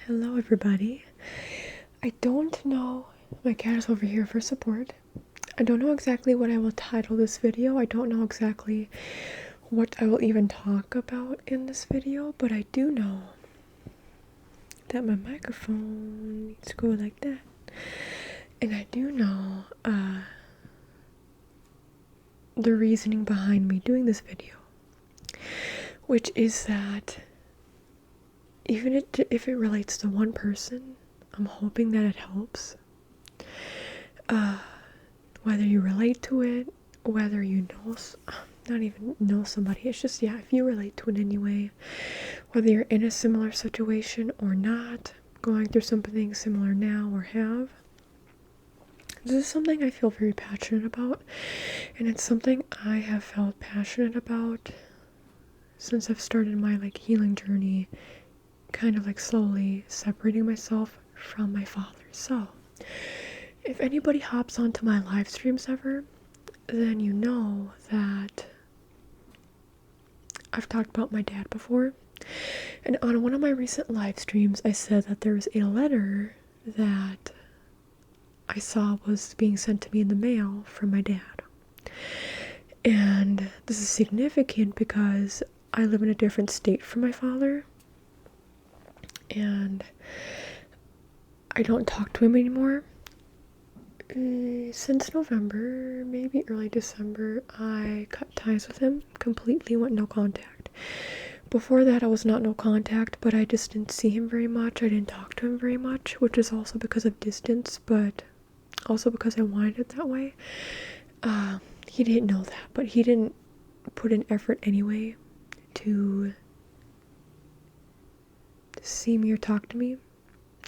Hello everybody. I don't know, my cat is over here for support. I don't know exactly what I will title this video. I don't know exactly what I will even talk about in this video, but I do know that my microphone needs to go like that. And I do know the reasoning behind me doing this video, which is that even if it relates to one person, I'm hoping that it helps. Whether you relate to it, whether you know, not even know somebody, it's just, yeah, if you relate to it anyway, whether you're in a similar situation or not, going through something similar now or have, this is something I feel very passionate about, and it's something I have felt passionate about since I've started my healing journey, kind of slowly separating myself from my father. So if anybody hops onto my live streams ever, then you know that I've talked about my dad before. And on one of my recent live streams, I said that there was a letter that I saw was being sent to me in the mail from my dad. And this is significant because I live in a different state from my father. And I don't talk to him anymore. Since November, maybe early December, I cut ties with him completely, went no contact. Before that, I was not no contact, but I just didn't see him very much. I didn't talk to him very much, which is also because of distance, but also because I wanted it that way. He didn't know that, but he didn't put in effort anyway to see me or talk to me,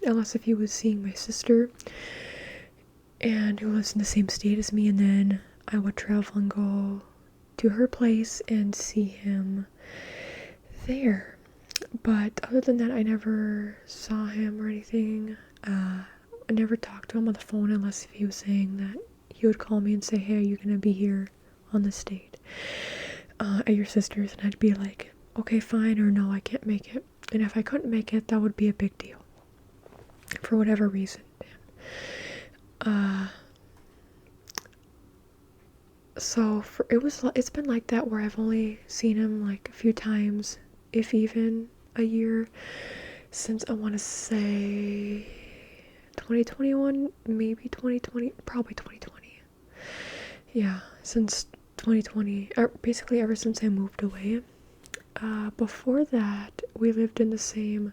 unless if he was seeing my sister, and who lives in the same state as me, and then I would travel and go to her place and see him there. But other than that, I never saw him or anything. I never talked to him on the phone unless if he was saying that he would call me and say, hey, are you gonna be here on this date at your sister's? And I'd be like, okay, fine, or no, I can't make it. And if I couldn't make it, that would be a big deal for whatever reason. So it's been like that where I've only seen him a few times, if even a year, since I want to say 2021, maybe 2020, probably 2020. Yeah, since 2020, basically ever since I moved away. Before that, we lived in the same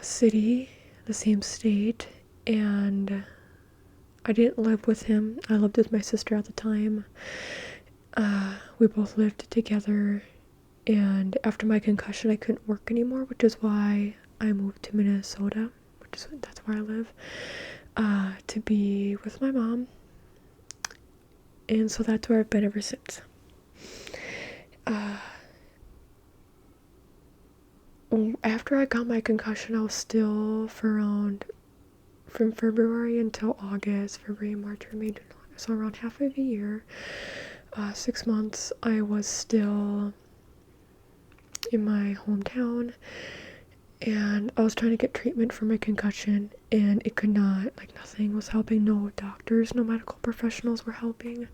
city, the same state, and I didn't live with him. I lived with my sister at the time. We both lived together, and after my concussion, I couldn't work anymore, which is why I moved to Minnesota, that's where I live, to be with my mom. And so that's where I've been ever since. After I got my concussion, I was still from February until August, February, March, or May, so around half of a year, 6 months, I was still in my hometown, and I was trying to get treatment for my concussion, and it could not, nothing was helping. No doctors, no medical professionals were helping.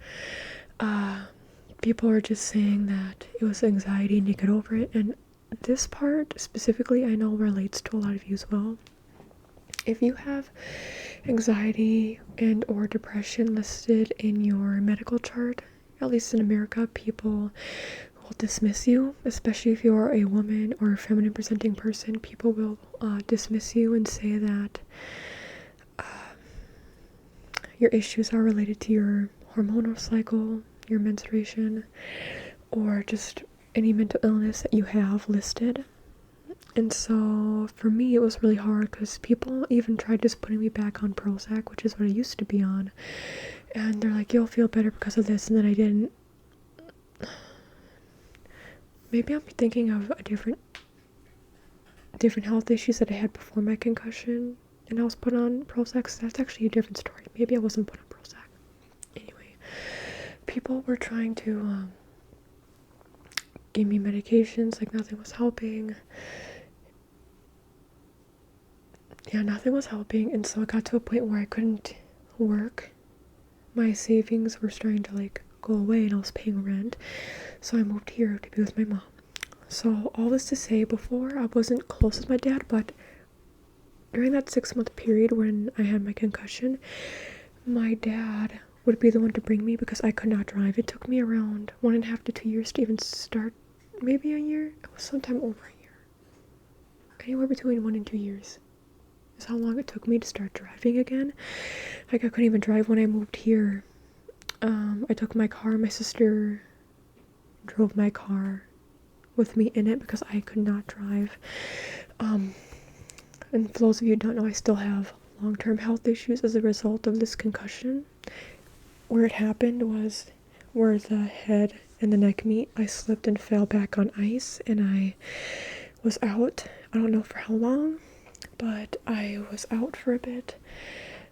People were just saying that it was anxiety and to get over it, and this part specifically I know relates to a lot of you as well. If you have anxiety and or depression listed in your medical chart, at least in America, people will dismiss you, especially if you are a woman or a feminine presenting person. People will dismiss you and say that your issues are related to your hormonal cycle, your menstruation, or just any mental illness that you have listed. And so for me, it was really hard because people even tried just putting me back on Prozac, which is what I used to be on. And they're like, you'll feel better because of this. And then I didn't. Maybe I'm thinking of a different health issues that I had before my concussion, and I was put on Prozac. So that's actually a different story. Maybe I wasn't put on Prozac. Anyway, people were trying to give me medications, nothing was helping. yeah, nothing was helping. And so it got to a point where I couldn't work. My savings were starting to like go away and I was paying rent. So I moved here to be with my mom. So all this to say, before I wasn't close with my dad, but during that 6-month period when I had my concussion, my dad would be the one to bring me because I could not drive. It took me around 1.5 to 2 years to even start, maybe a year. It was sometime over a year. Anywhere between 1 and 2 years is how long it took me to start driving again. Like, I couldn't even drive when I moved here. I took my car. My sister drove my car with me in it because I could not drive. And for those of you who don't know, I still have long-term health issues as a result of this concussion. Where it happened was where the head and the neck meet. I slipped and fell back on ice, and I was out. I don't know for how long, but I was out for a bit.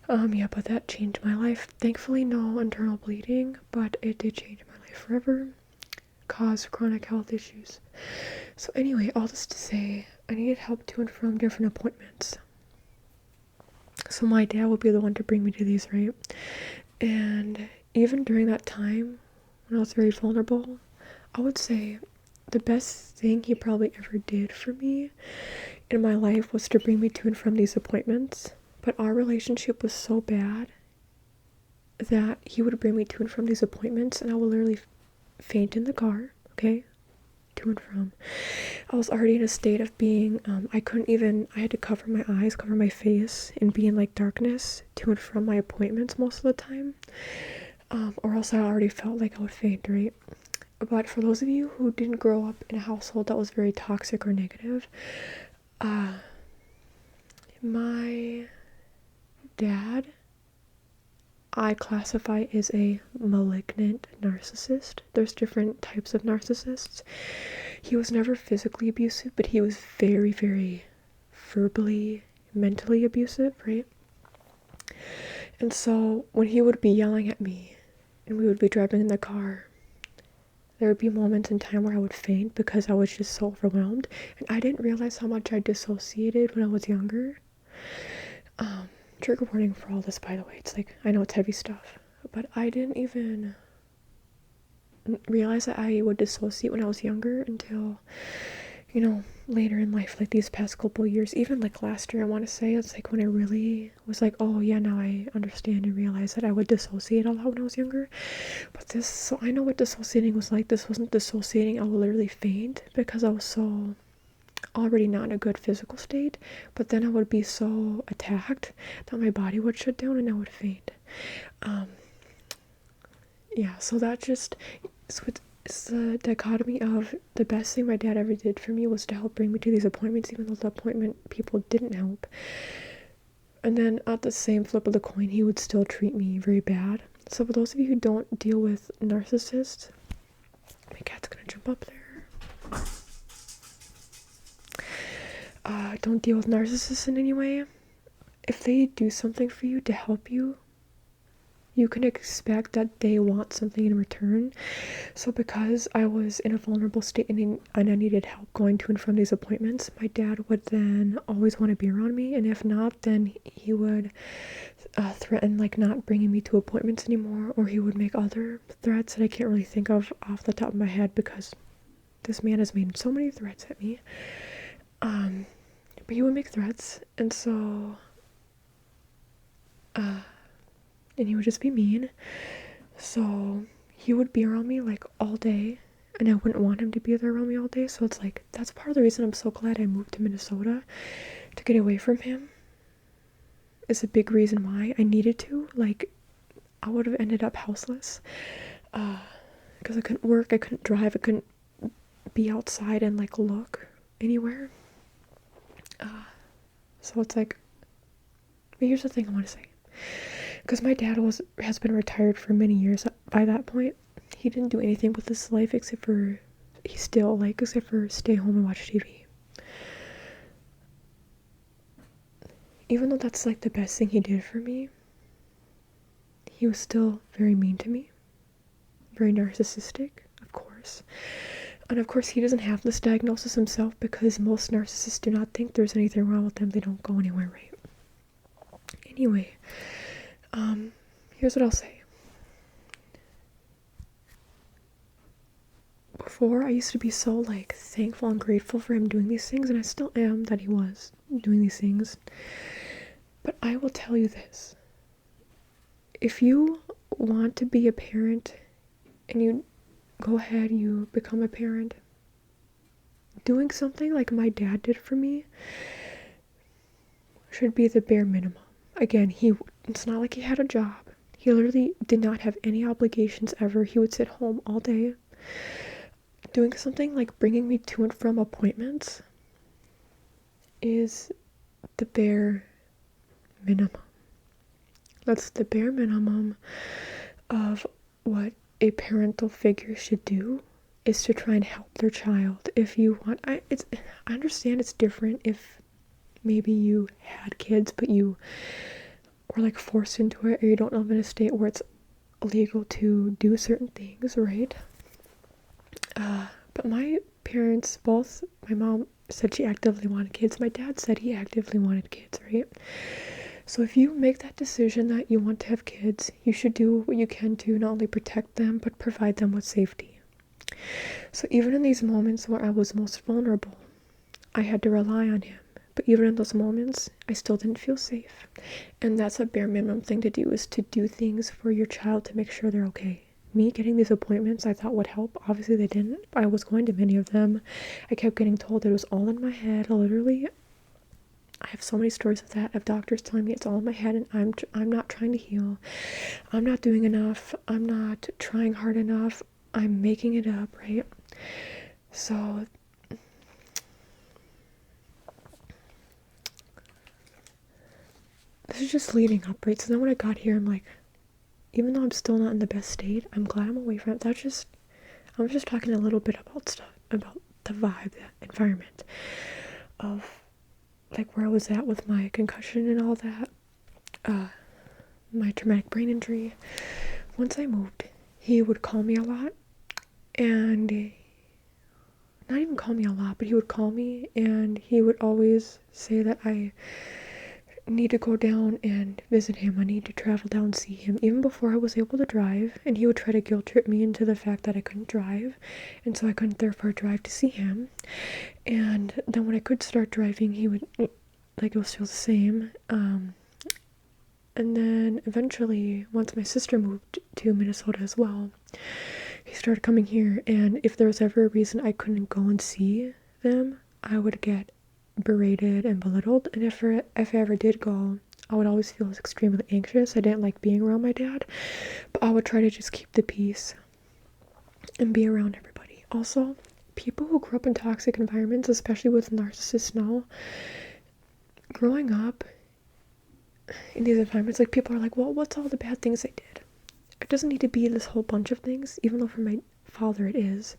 Yeah, but that changed my life. Thankfully, no internal bleeding, but it did change my life forever. Caused chronic health issues. So anyway, all this to say, I needed help to and from different appointments. So my dad would be the one to bring me to these, right? And even during that time, when I was very vulnerable, I would say the best thing he probably ever did for me in my life was to bring me to and from these appointments. But our relationship was so bad that he would bring me to and from these appointments, and I would literally faint in the car, okay? To and from. I was already in a state of being, I had to cover my eyes, cover my face, and be in like darkness to and from my appointments most of the time. Or else I already felt like I would faint, right? But for those of you who didn't grow up in a household that was very toxic or negative, my dad, I classify as a malignant narcissist. There's different types of narcissists. He was never physically abusive, but he was very, very verbally, mentally abusive, right? And so when he would be yelling at me and we would be driving in the car, there would be moments in time where I would faint because I was just so overwhelmed. And I didn't realize how much I dissociated when I was younger. Trigger warning for all this, by the way. It's like, I know it's heavy stuff, but I didn't even realize that I would dissociate when I was younger until, later in life, like these past couple years. Even like last year, I want to say, it's like when I really was like, oh yeah, now I understand and realize that I would dissociate a lot when I was younger. But so I know what dissociating was like. This wasn't dissociating. I would literally faint because I was so already not in a good physical state, but then I would be so attacked that my body would shut down and I would faint. Yeah, so that just, it's the dichotomy of the best thing my dad ever did for me was to help bring me to these appointments, even though the appointment people didn't help. And then at the same flip of the coin, he would still treat me very bad. So for those of you who don't deal with narcissists, my cat's gonna jump up there. Don't deal with narcissists in any way. If they do something for you to help you, you can expect that they want something in return. So because I was in a vulnerable state and I needed help going to and from these appointments, my dad would then always want to be around me, and if not, then he would threaten like not bringing me to appointments anymore, or he would make other threats that I can't really think of off the top of my head because this man has made so many threats at me. But he would make threats, and so and he would just be mean. So he would be around me like all day, and I wouldn't want him to be there around me all day. So it's like, that's part of the reason I'm so glad I moved to Minnesota, to get away from him. It's a big reason why I needed to. Like, I would have ended up houseless because I couldn't work, I couldn't drive, I couldn't be outside and like look anywhere. So it's like, but here's the thing I want to say. Because my dad has been retired for many years by that point. He didn't do anything with his life except for stay home and watch TV. Even though that's like the best thing he did for me, he was still very mean to me. Very narcissistic, of course. And of course he doesn't have this diagnosis himself because most narcissists do not think there's anything wrong with them. They don't go anywhere, right? Anyway, here's what I'll say. Before, I used to be so, like, thankful and grateful for him doing these things, and I still am that he was doing these things. But I will tell you this. If you want to be a parent, and you go ahead, you become a parent, doing something like my dad did for me should be the bare minimum. Again, it's not like he had a job. He literally did not have any obligations ever. He would sit home all day. Doing something like bringing me to and from appointments is the bare minimum. That's the bare minimum of what a parental figure should do, is to try and help their child. If you want, I understand it's different if maybe you had kids but you were like forced into it, or you don't live in a state where it's illegal to do certain things, right? But my parents, both, my mom said she actively wanted kids. My dad said he actively wanted kids, right? So if you make that decision that you want to have kids, you should do what you can to not only protect them, but provide them with safety. So even in these moments where I was most vulnerable, I had to rely on him. But even in those moments, I still didn't feel safe. And that's a bare minimum thing to do, is to do things for your child to make sure they're okay. Me getting these appointments I thought would help. Obviously they didn't. I was going to many of them. I kept getting told that it was all in my head. Literally, I have so many stories of that, of doctors telling me it's all in my head and I'm not trying to heal. I'm not doing enough. I'm not trying hard enough. I'm making it up, right? So this is just leading up, right? So then when I got here, I'm like, even though I'm still not in the best state, I'm glad I'm away from it. I was just talking a little bit about stuff, about the vibe, the environment of like where I was at with my concussion and all that, my traumatic brain injury. Once I moved, he would call me a lot, and not even call me a lot, but he would call me, and he would always say that I need to go down and visit him. I need to travel down and see him, even before I was able to drive. And he would try to guilt trip me into the fact that I couldn't drive, and so I couldn't therefore drive to see him. And then when I could start driving, he would, like, it was still the same. And then eventually, once my sister moved to Minnesota as well, he started coming here, and if there was ever a reason I couldn't go and see them, I would get berated and belittled. And if I ever did go, I would always feel extremely anxious. I didn't like being around my dad, but I would try to just keep the peace and be around everybody. Also, people who grew up in toxic environments, especially with narcissists now, growing up in these environments, like, people are like, well, what's all the bad things I did? It doesn't need to be this whole bunch of things, even though for my father it is.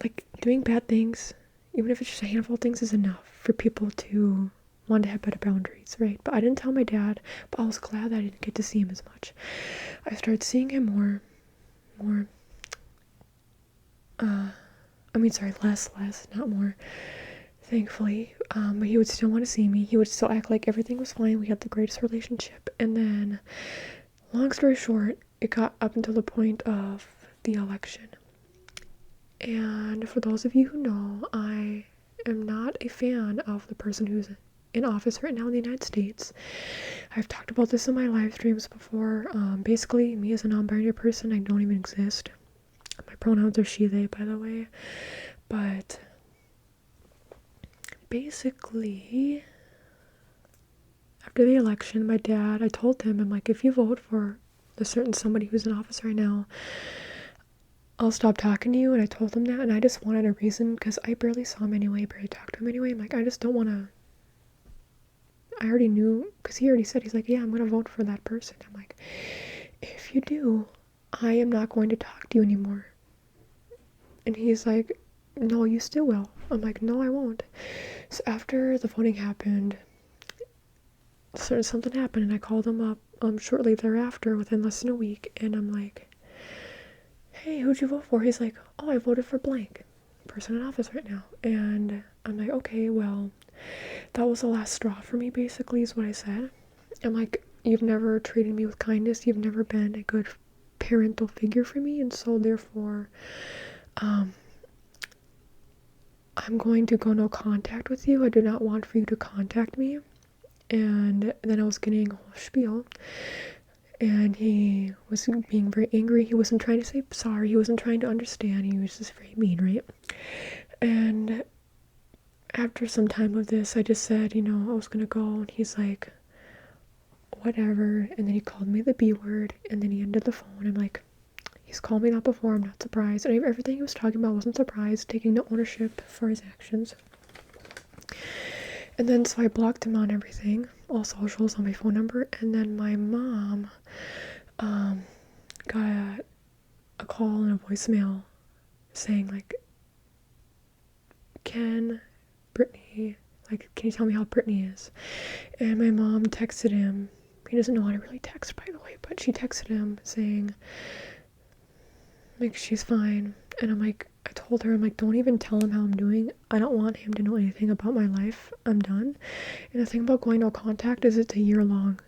Like, doing bad things, even if it's just a handful of things, is enough for people to want to have better boundaries, right? But I didn't tell my dad, but I was glad that I didn't get to see him as much. I started seeing him less, not more, thankfully. But he would still want to see me. He would still act like everything was fine. We had the greatest relationship. And then, long story short, it got up until the point of the election. And for those of you who know, I am not a fan of the person who's in office right now in the United States. I've talked about this in my live streams before. Basically, me as a non-binary person, I don't even exist. My pronouns are she, they, by the way. But basically, after the election, my dad, I told him, I'm like, if you vote for the certain somebody who's in office right now, I'll stop talking to you. And I told him that, and I just wanted a reason, because I barely saw him anyway, barely talked to him anyway. I'm like, I just don't want to. I already knew, because he already said, he's like, yeah, I'm going to vote for that person. I'm like, if you do, I am not going to talk to you anymore. And he's like, no, you still will. I'm like, no, I won't. So after the voting happened, something happened, and I called him up shortly thereafter, within less than a week, and I'm like, hey, who'd you vote for? He's like, oh, I voted for blank person in office right now. And I'm like, okay, well, that was the last straw for me, basically, is what I said. I'm like, you've never treated me with kindness. You've never been a good parental figure for me. And so, therefore, I'm going to go no contact with you. I do not want for you to contact me. And then I was getting a whole spiel. And he was being very angry. He wasn't trying to say sorry. He wasn't trying to understand. He was just very mean, right? And after some time of this, I just said, I was going to go. And he's like, whatever. And then he called me the B word. And then he ended the phone. I'm like, he's called me that before. I'm not surprised. And everything he was talking about, wasn't surprised. Taking no ownership for his actions. And then so I blocked him on everything, all socials, on my phone number. And then my mom got a call and a voicemail saying, like, Brittney, like, can you tell me how Brittney is? And my mom texted him. He doesn't know how to really text, by the way, but she texted him saying, like, she's fine. And I told her, don't even tell him how I'm doing. I don't want him to know anything about my life. I'm done. And the thing about going no contact is it's a years long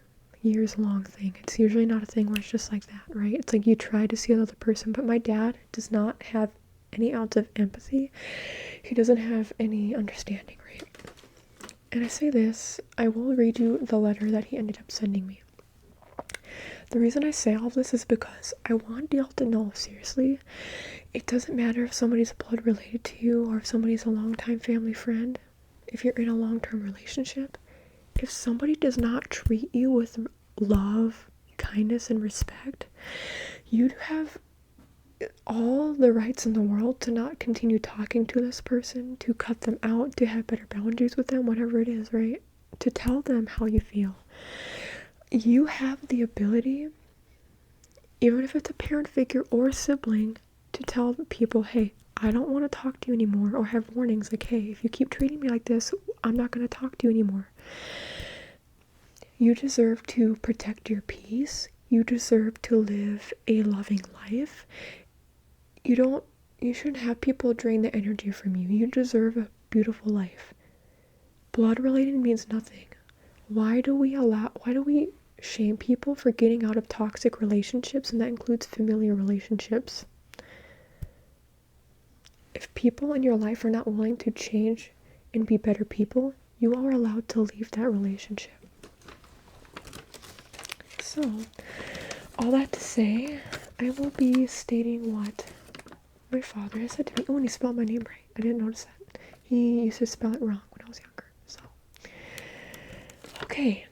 thing. It's usually not a thing where it's just like that, right? It's like you try to see the other person, but my dad does not have any ounce of empathy. He doesn't have any understanding, right? And I say this, I will read you the letter that he ended up sending me. The reason I say all this is because I want y'all to know, seriously, it doesn't matter if somebody's blood related to you or if somebody's a longtime family friend, if you're in a long-term relationship, if somebody does not treat you with love, kindness, and respect, you have all the rights in the world to not continue talking to this person, to cut them out, to have better boundaries with them, whatever it is, right? To tell them how you feel. You have the ability, even if it's a parent figure or a sibling, to tell people, hey, I don't want to talk to you anymore, or have warnings like, hey, if you keep treating me like this, I'm not going to talk to you anymore. You deserve to protect your peace. You deserve to live a loving life. You shouldn't have people drain the energy from you. You deserve a beautiful life. Blood related means nothing. Why do we shame people for getting out of toxic relationships, and that includes familiar relationships? If people in your life are not willing to change and be better people, you are allowed to leave that relationship. So, all that to say, I will be stating what my father has said to me. Oh, and he spelled my name right. I didn't notice that. He used to spell it wrong when I was younger. So, okay.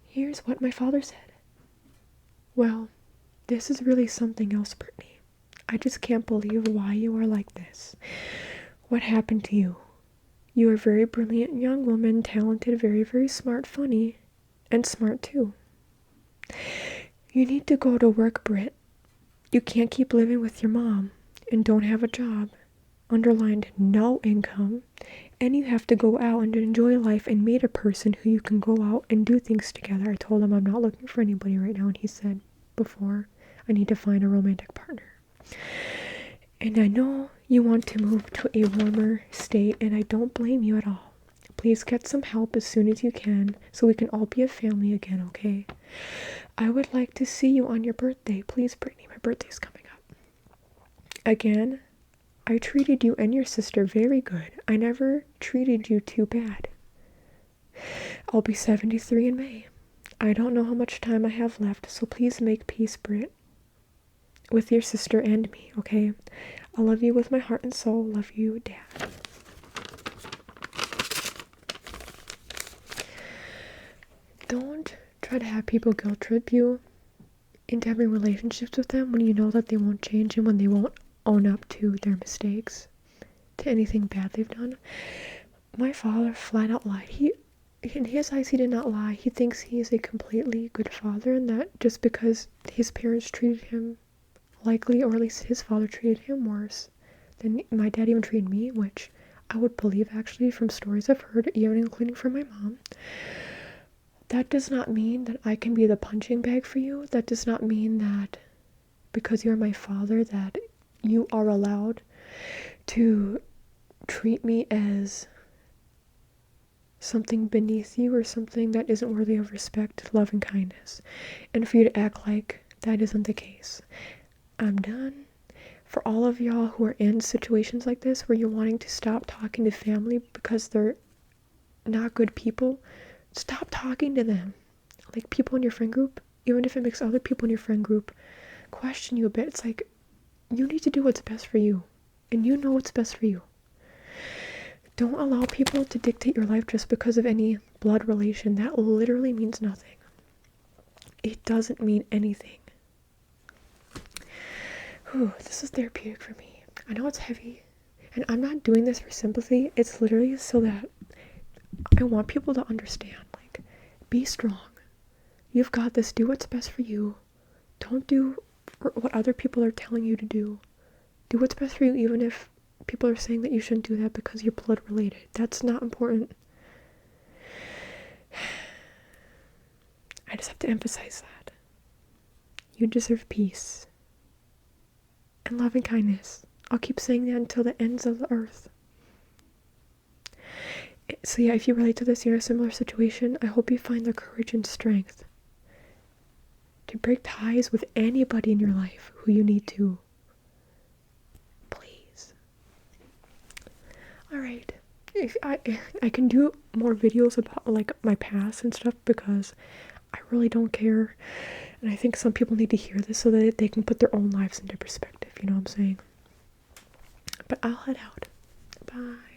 Here's what my father said. Well, this is really something else, Brittney. I just can't believe why you are like this. What happened to you? You are a very brilliant young woman, talented, very, very smart, funny, and smart too. You need to go to work, Britt. You can't keep living with your mom and don't have a job. Underlined, no income. And you have to go out and enjoy life and meet a person who you can go out and do things together. I told him I'm not looking for anybody right now, and he said before, I need to find a romantic partner. And I know you want to move to a warmer state, and I don't blame you at all. Please get some help as soon as you can so we can all be a family again, okay? I would like to see you on your birthday. Please, Brittney, my birthday's coming up. Again, I treated you and your sister very good. I never treated you too bad. I'll be 73 in May. I don't know how much time I have left, so please make peace, Britt, with your sister and me, okay? I love you with my heart and soul. Love you, Dad. Don't try to have people guilt trip you into having relationships with them when you know that they won't change and when they won't own up to their mistakes, to anything bad they've done. My father flat out lied. In his eyes, he did not lie. He thinks he is a completely good father, and that just because his parents treated him likely, or at least his father treated him worse than my dad even treated me, which I would believe actually from stories I've heard, even including from my mom. That does not mean that I can be the punching bag for you. That does not mean that because you're my father that you are allowed to treat me as something beneath you or something that isn't worthy of respect, love, and kindness, and for you to act like that isn't the case. I'm done. For all of y'all who are in situations like this where you're wanting to stop talking to family because they're not good people, stop talking to them. Like, people in your friend group, even if it makes other people in your friend group question you a bit, it's like, you need to do what's best for you, and you know what's best for you. Don't allow people to dictate your life just because of any blood relation. That literally means nothing. It doesn't mean anything. Whew, this is therapeutic for me. I know it's heavy, and I'm not doing this for sympathy. It's literally so that I want people to understand, like, be strong. You've got this. Do what's best for you. Don't do what other people are telling you to do. Do what's best for you, even if people are saying that you shouldn't do that because you're blood related. That's not important. I just have to emphasize that. You deserve peace and love and kindness. I'll keep saying that until the ends of the earth. So yeah, if you relate to this, you're in a similar situation, I hope you find the courage and strength to break ties with anybody in your life who you need to. Please. Alright. If I can do more videos about, like, my past and stuff, because I really don't care. And I think some people need to hear this so that they can put their own lives into perspective, you know what I'm saying? But I'll head out. Bye.